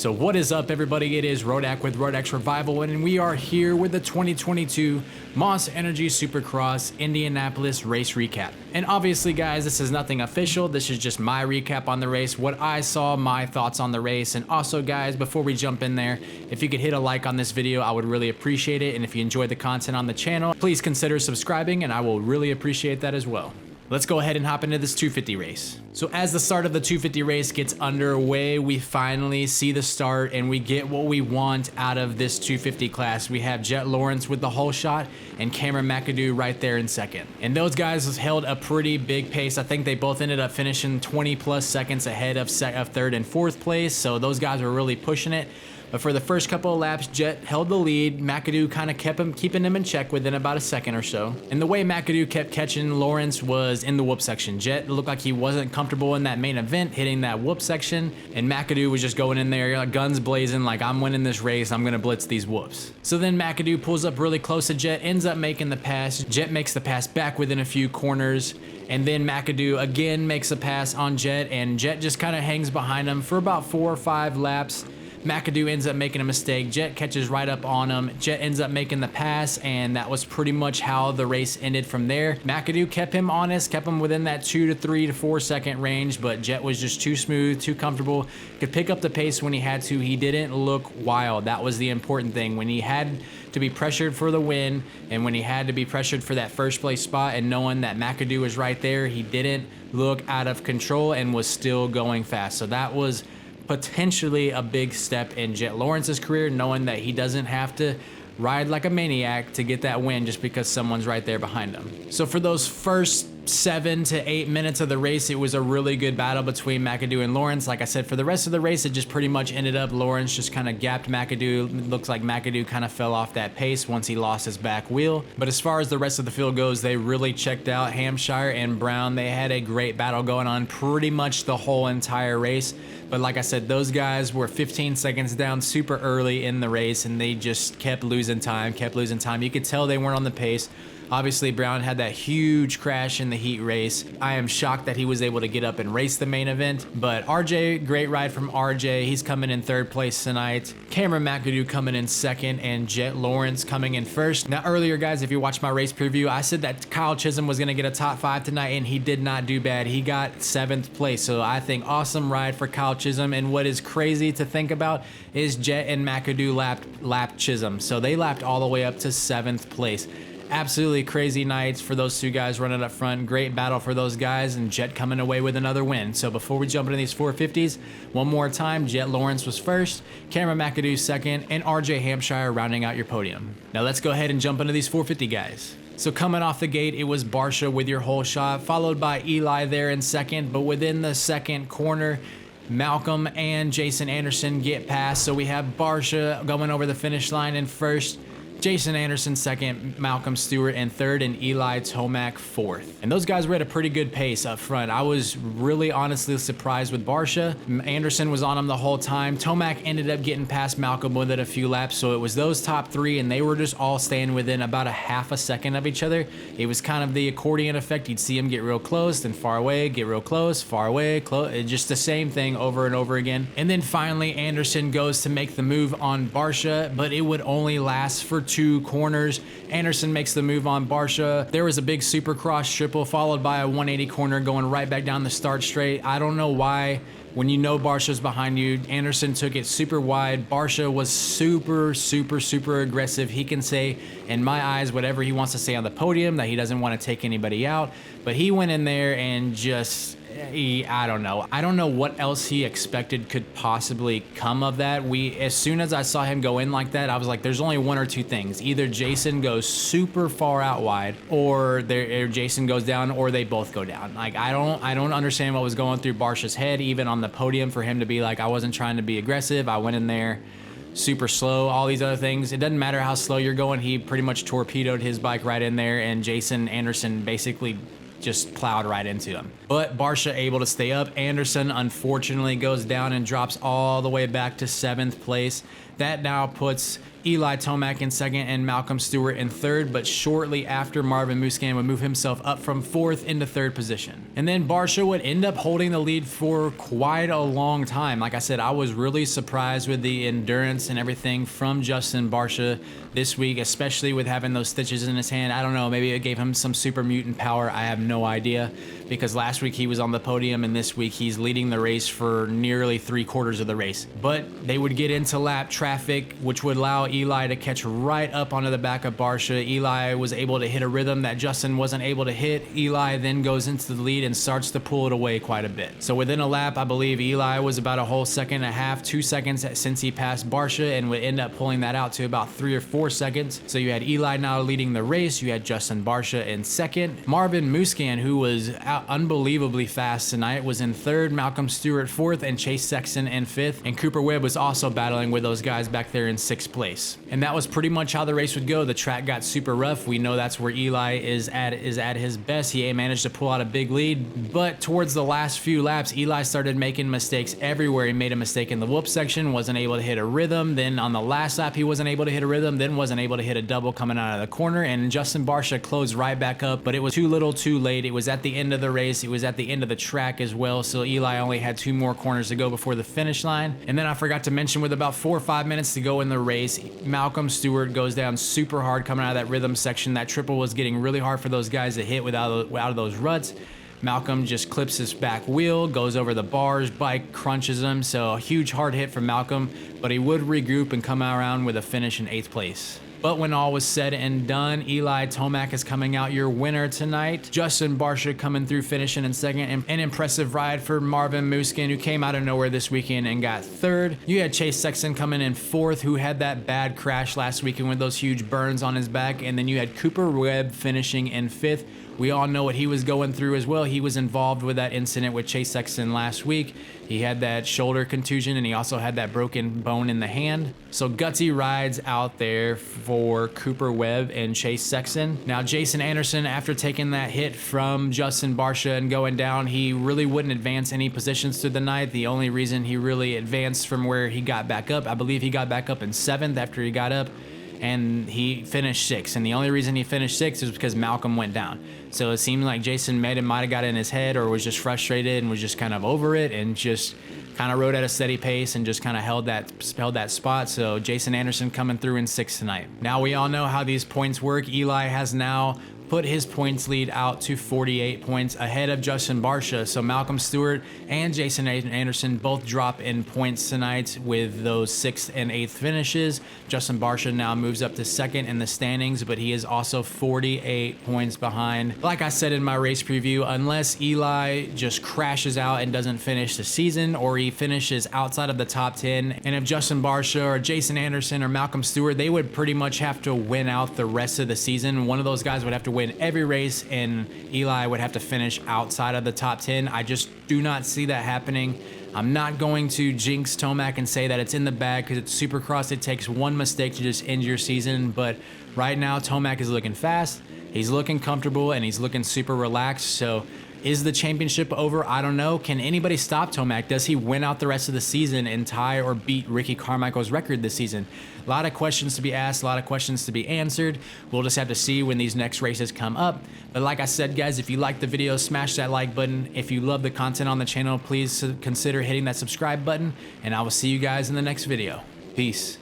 So what is up, everybody? It is Rodak with Rodak Revival, and we are here with the 2022 Monster Energy Supercross Indianapolis race recap. And obviously, guys, this is nothing official. This is just my recap on the race, what I saw, my thoughts on the race. And also, guys, before we jump in there, if you could hit a like on this video, I would really appreciate it. And if you enjoyed the content on the channel, please consider subscribing, and I will really appreciate that as well. Let's go ahead and hop into this 250 race. So as the start of the 250 race gets underway, we finally see the start and we get what we want out of this 250 class. We have Jet Lawrence with the whole shot and Cameron Mcadoo right there in second. And those guys held a pretty big pace. I think they both ended up finishing 20 plus seconds ahead of third and fourth place. So those guys were really pushing it. But for the first couple of laps, Jet held the lead. Mcadoo kind of keeping him in check within about a second or so. And the way Mcadoo kept catching Lawrence was in the whoop section. Jet looked like he wasn't comfortable in that main event, hitting that whoop section. And Mcadoo was just going in there, like guns blazing, like, I'm winning this race, I'm gonna blitz these whoops. So then Mcadoo pulls up really close to Jet, ends up making the pass. Jet makes the pass back within a few corners. And then Mcadoo again makes a pass on Jet, and Jet just kind of hangs behind him for about 4 or 5 laps. Mcadoo ends up making a mistake. Jet catches right up on him. Jet ends up making the pass, and that was pretty much how the race ended from there. Mcadoo kept him honest, kept him within that 2 to 3 to 4 second range, but Jet was just too smooth, too comfortable. Could pick up the pace when he had to. He didn't look wild. That was the important thing. When he had to be pressured for the win, and when he had to be pressured for that first place spot, and knowing that Mcadoo was right there, he didn't look out of control and was still going fast. So that was potentially a big step in Jet Lawrence's career, knowing that he doesn't have to ride like a maniac to get that win just because someone's right there behind him. So for those first 7 to 8 minutes of the race, it was a really good battle between Mcadoo and Lawrence. Like I said, for the rest of the race, it just pretty much ended up Lawrence just kind of gapped Mcadoo. It looks like Mcadoo kind of fell off that pace once he lost his back wheel. But as far as the rest of the field goes, they really checked out. Hampshire and Brown, they had a great battle going on pretty much the whole entire race. But like I said, those guys were 15 seconds down super early in the race, and they just kept losing time, You could tell they weren't on the pace. Obviously, Brown had that huge crash in the heat race. I am shocked that he was able to get up and race the main event. But RJ, great ride from RJ. He's coming in 3rd place tonight. Cameron Mcadoo coming in 2nd, and Jet Lawrence coming in 1st. Now, earlier, guys, if you watched my race preview, I said that Kyle Chisholm was going to get a top 5 tonight, and he did not do bad. He got 7th place. So I think awesome ride for Kyle Chisholm. And what is crazy to think about is Jet and Mcadoo lapped Chisholm. So they lapped all the way up to 7th place. Absolutely crazy nights for those two guys running up front. Great battle for those guys, and Jet coming away with another win. So before we jump into these 450s, one more time, Jet Lawrence was 1st, Cameron Mcadoo 2nd, and RJ Hampshire rounding out your podium. Now let's go ahead and jump into these 450 guys. So coming off the gate, it was Barcia with your whole shot, followed by Eli there in 2nd, but within the 2nd corner, Malcolm and Jason Anderson get past. So we have Barcia going over the finish line in 1st, Jason Anderson 2nd, Malcolm Stewart in 3rd, and Eli Tomac 4th. And those guys were at a pretty good pace up front. I was really honestly surprised with Barcia. Anderson was on him the whole time. Tomac ended up getting past Malcolm within a few laps, so it was those top 3, and they were just all staying within about a half a second of each other. It was kind of the accordion effect. You'd see them get real close, then far away, get real close, far away, close. It's just the same thing over and over again. And then finally, Anderson goes to make the move on Barcia, but it would only last for 2 corners. Anderson makes the move on Barcia. There was a big Supercross triple followed by a 180 corner going right back down the start straight. I don't know why. When you know Barcia's behind you, Anderson took it super wide. Barcia was super aggressive. He can say, in my eyes, whatever he wants to say on the podium, that he doesn't want to take anybody out. But he went in there and just, I don't know. I don't know what else he expected could possibly come of that. As soon as I saw him go in like that, I was like, there's only 1 or 2 things. Either Jason goes super far out wide, or Jason goes down, or they both go down. Like, I don't understand what was going through Barcia's head, even on the podium, for him to be like, I wasn't trying to be aggressive. I went in there super slow, all these other things. It doesn't matter how slow you're going. He pretty much torpedoed his bike right in there, and Jason Anderson basically just plowed right into him. But Barcia able to stay up. Anderson unfortunately goes down and drops all the way back to 7th place. That now puts Eli Tomac in second and Malcolm Stewart in third, but shortly after Marvin Musquin would move himself up from fourth into third position. And then Barcia would end up holding the lead for quite a long time. Like I said, I was really surprised with the endurance and everything from Justin Barcia this week, especially with having those stitches in his hand. I don't know, maybe it gave him some super mutant power. I have no idea, because last week he was on the podium and this week he's leading the race for nearly 3/4 of the race. But they would get into lap traffic, which would allow Eli to catch right up onto the back of Barcia. Eli was able to hit a rhythm that Justin wasn't able to hit. Eli then goes into the lead and starts to pull it away quite a bit. So within a lap, I believe Eli was about a whole second and a half, 2 seconds since he passed Barcia, and would end up pulling that out to about 3 or 4 seconds. So you had Eli now leading the race. You had Justin Barcia in second. Marvin Musquin, who was unbelievably fast tonight, was in third. Malcolm Stewart fourth, and Chase Sexton in fifth. And Cooper Webb was also battling with those guys back there in sixth place. And that was pretty much how the race would go. The track got super rough. We know that's where Eli is at his best. He managed to pull out a big lead, but towards the last few laps, Eli started making mistakes everywhere. He made a mistake in the whoop section, wasn't able to hit a rhythm. Then on the last lap, he wasn't able to hit a rhythm, then wasn't able to hit a double coming out of the corner, and Justin Barcia closed right back up, but it was too little too late. It was at the end of the race. It was at the end of the track as well, so Eli only had 2 more corners to go before the finish line. And then I forgot to mention, with about 4 or 5 minutes to go in the race, Malcolm Stewart goes down super hard coming out of that rhythm section. That triple was getting really hard for those guys to hit out of those ruts. Malcolm just clips his back wheel, goes over the bars, bike crunches him, so a huge hard hit from Malcolm, but he would regroup and come around with a finish in 8th place. But when all was said and done, Eli Tomac is coming out your winner tonight. Justin Barcia coming through, finishing in second. An impressive ride for Marvin Musquin, who came out of nowhere this weekend and got third. You had Chase Sexton coming in fourth, who had that bad crash last weekend with those huge burns on his back. And then you had Cooper Webb finishing in fifth. We all know what he was going through as well. He was involved with that incident with Chase Sexton last week. He had that shoulder contusion, and he also had that broken bone in the hand. So gutsy rides out there for Cooper Webb and Chase Sexton. Now Jason Anderson, after taking that hit from Justin Barcia and going down, he really wouldn't advance any positions through the night. The only reason he really advanced from where he got back up, I believe he got back up in 7th after he got up, and he finished 6th. And the only reason he finished 6th is because Malcolm went down. So it seemed like Jason might have got in his head, or was just frustrated and was just kind of over it, and just kind of rode at a steady pace and just kind of held that spot. So Jason Anderson coming through in 6th tonight. Now we all know how these points work. Eli has now put his points lead out to 48 points ahead of Justin Barcia. So Malcolm Stewart and Jason Anderson both drop in points tonight with those 6th and 8th finishes. Justin Barcia now moves up to 2nd in the standings, but he is also 48 points behind. Like I said in my race preview, unless Eli just crashes out and doesn't finish the season, or he finishes outside of the top 10, and if Justin Barcia or Jason Anderson or Malcolm Stewart, they would pretty much have to win out the rest of the season. One of those guys would have to win every race, and Eli would have to finish outside of the top 10. I just do not see that happening. I'm not going to jinx Tomac and say that it's in the bag, because it's Supercross. It takes one mistake to just end your season. But right now, Tomac is looking fast, he's looking comfortable, and he's looking super relaxed. So is the championship over? I don't know. Can anybody stop Tomac? Does he win out the rest of the season and tie or beat Ricky Carmichael's record this season? A lot of questions to be asked, a lot of questions to be answered. We'll just have to see when these next races come up. But like I said, guys, if you like the video, smash that like button. If you love the content on the channel, please consider hitting that subscribe button, and I will see you guys in the next video. Peace.